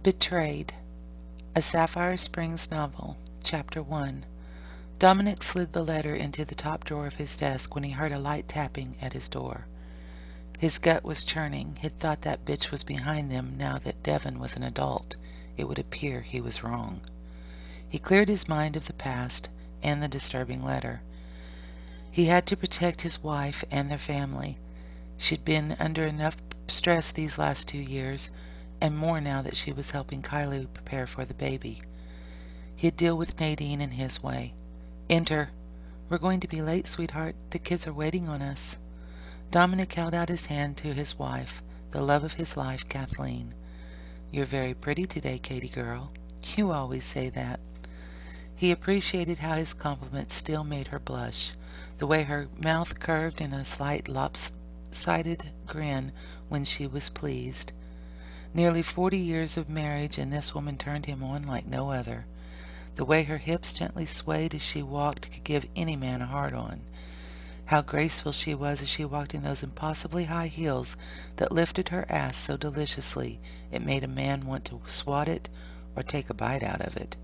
Betrayed, a Sapphire Springs novel, Chapter 1. Dominic slid the letter into the top drawer of his desk when he heard a light tapping at his door. His gut was churning. He'd thought that bitch was behind them. Now that Devon was an adult, it would appear he was wrong. He cleared his mind of the past and the disturbing letter. He had to protect his wife and their family. She'd been under enough stress these last 2 years, and more now that she was helping Kylie prepare for the baby. He'd deal with Nadine in his way. Enter. We're going to be late, sweetheart. The kids are waiting on us. Dominic held out his hand to his wife, the love of his life, Kathleen. You're very pretty today, Katie girl. You always say that. He appreciated how his compliment still made her blush, the way her mouth curved in a slight lopsided grin when she was pleased. Nearly 40 years of marriage, and this woman turned him on like no other. The way her hips gently swayed as she walked could give any man a hard-on. How graceful she was as she walked in those impossibly high heels that lifted her ass so deliciously it made a man want to swat it or take a bite out of it.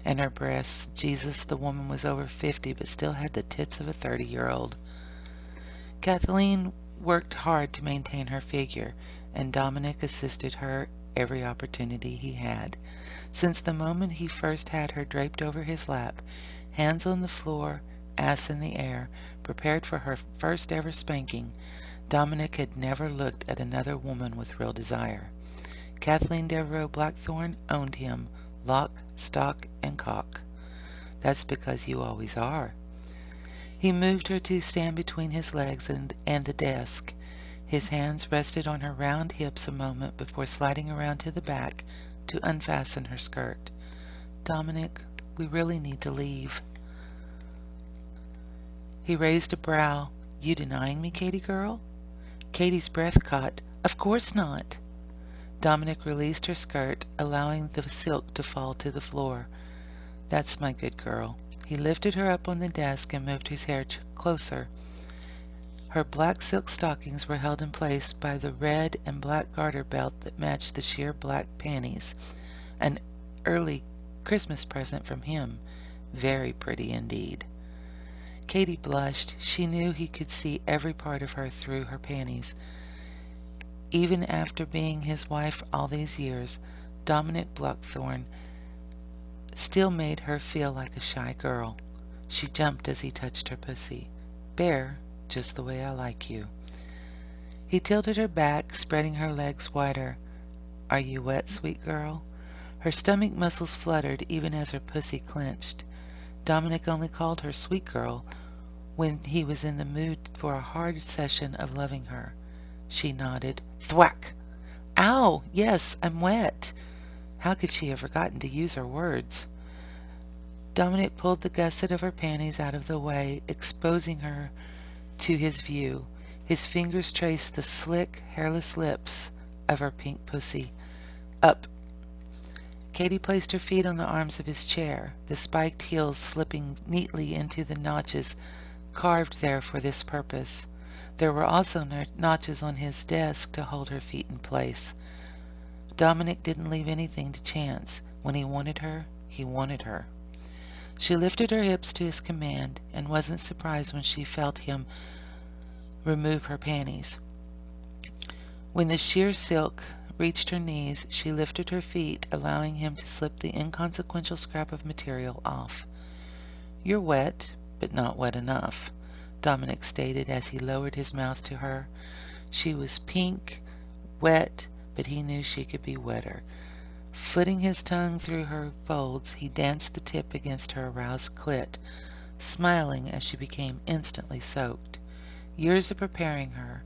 And her breasts, Jesus, the woman was over 50 but still had the tits of a 30-year-old. Kathleen worked hard to maintain her figure, and Dominic assisted her every opportunity he had. Since the moment he first had her draped over his lap, hands on the floor, ass in the air, prepared for her first ever spanking, Dominic had never looked at another woman with real desire. Kathleen Devereaux Blackthorne owned him, lock, stock, and cock. That's because you always are. He moved her to stand between his legs and the desk. His hands rested on her round hips a moment before sliding around to the back to unfasten her skirt. Dominic, we really need to leave. He raised a brow. You denying me, Katie girl? Katie's breath caught. Of course not. Dominic released her skirt, allowing the silk to fall to the floor. That's my good girl. He lifted her up on the desk and moved his hair closer. Her black silk stockings were held in place by the red and black garter belt that matched the sheer black panties. An early Christmas present from him. Very pretty indeed. Katie blushed. She knew he could see every part of her through her panties. Even after being his wife all these years, Dominic Blackthorne still made her feel like a shy girl. She jumped as he touched her pussy. Bare, just the way I like you. He tilted her back, spreading her legs wider. Are you wet, sweet girl? Her stomach muscles fluttered even as her pussy clenched. Dominic only called her sweet girl when he was in the mood for a hard session of loving her. She nodded. Thwack! Ow! Yes, I'm wet. How could she have forgotten to use her words? Dominic pulled the gusset of her panties out of the way, exposing her to his view. His fingers traced the slick, hairless lips of her pink pussy. Up. Katie placed her feet on the arms of his chair, the spiked heels slipping neatly into the notches carved there for this purpose. There were also notches on his desk to hold her feet in place. Dominic didn't leave anything to chance. When he wanted her, he wanted her. She lifted her hips to his command, and wasn't surprised when she felt him remove her panties. When the sheer silk reached her knees, she lifted her feet, allowing him to slip the inconsequential scrap of material off. You're wet, but not wet enough, Dominic stated as he lowered his mouth to her. She was pink, wet, but he knew she could be wetter. Footing his tongue through her folds, he danced the tip against her aroused clit, smiling as she became instantly soaked. Years of preparing her,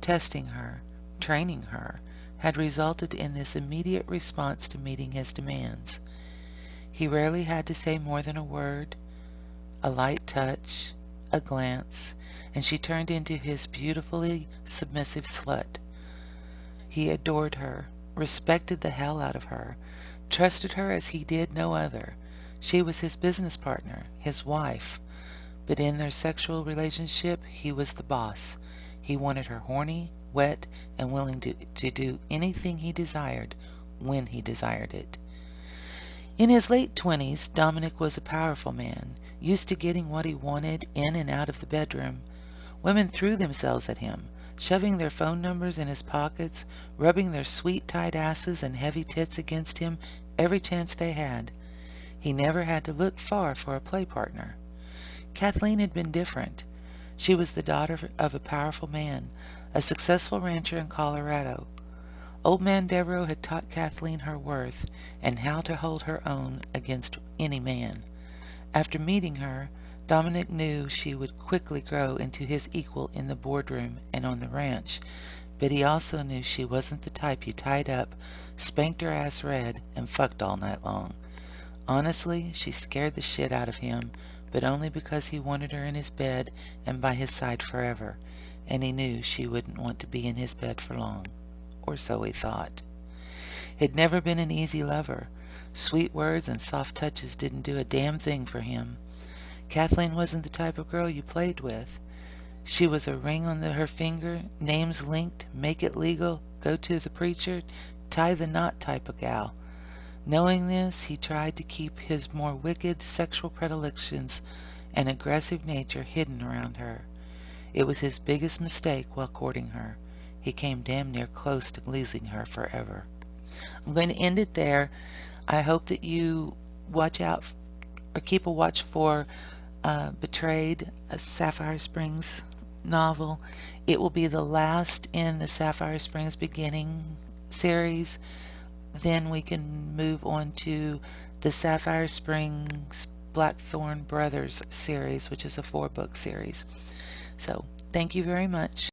testing her, training her, had resulted in this immediate response to meeting his demands. He rarely had to say more than a word, a light touch, a glance, and she turned into his beautifully submissive slut. He adored her, respected the hell out of her, trusted her as he did no other. She was his business partner, his wife. But in their sexual relationship, he was the boss. He wanted her horny, wet, and willing to do anything he desired, when he desired it. In his late 20s, Dominic was a powerful man, used to getting what he wanted in and out of the bedroom. Women threw themselves at him, shoving their phone numbers in his pockets, rubbing their sweet tight asses and heavy tits against him every chance they had. He never had to look far for a play partner. Kathleen had been different. She was the daughter of a powerful man, a successful rancher in Colorado. Old man Devereaux had taught Kathleen her worth and how to hold her own against any man. After meeting her, Dominic knew she would quickly grow into his equal in the boardroom and on the ranch, but he also knew she wasn't the type you tied up, spanked her ass red, and fucked all night long. Honestly, she scared the shit out of him, but only because he wanted her in his bed and by his side forever, and he knew she wouldn't want to be in his bed for long. Or so he thought. He'd never been an easy lover. Sweet words and soft touches didn't do a damn thing for him. Kathleen wasn't the type of girl you played with. She was a ring on her finger, names linked, make it legal, go to the preacher, tie the knot type of gal. Knowing this, he tried to keep his more wicked sexual predilections and aggressive nature hidden around her. It was his biggest mistake while courting her. He came damn near close to losing her forever. I'm going to end it there. I hope that you watch out or keep a watch for Betrayed, a Sapphire Springs novel. It will be the last in the Sapphire Springs Beginning series. Then we can move on to the Sapphire Springs Blackthorn Brothers series, which is a 4-book series. So, thank you very much.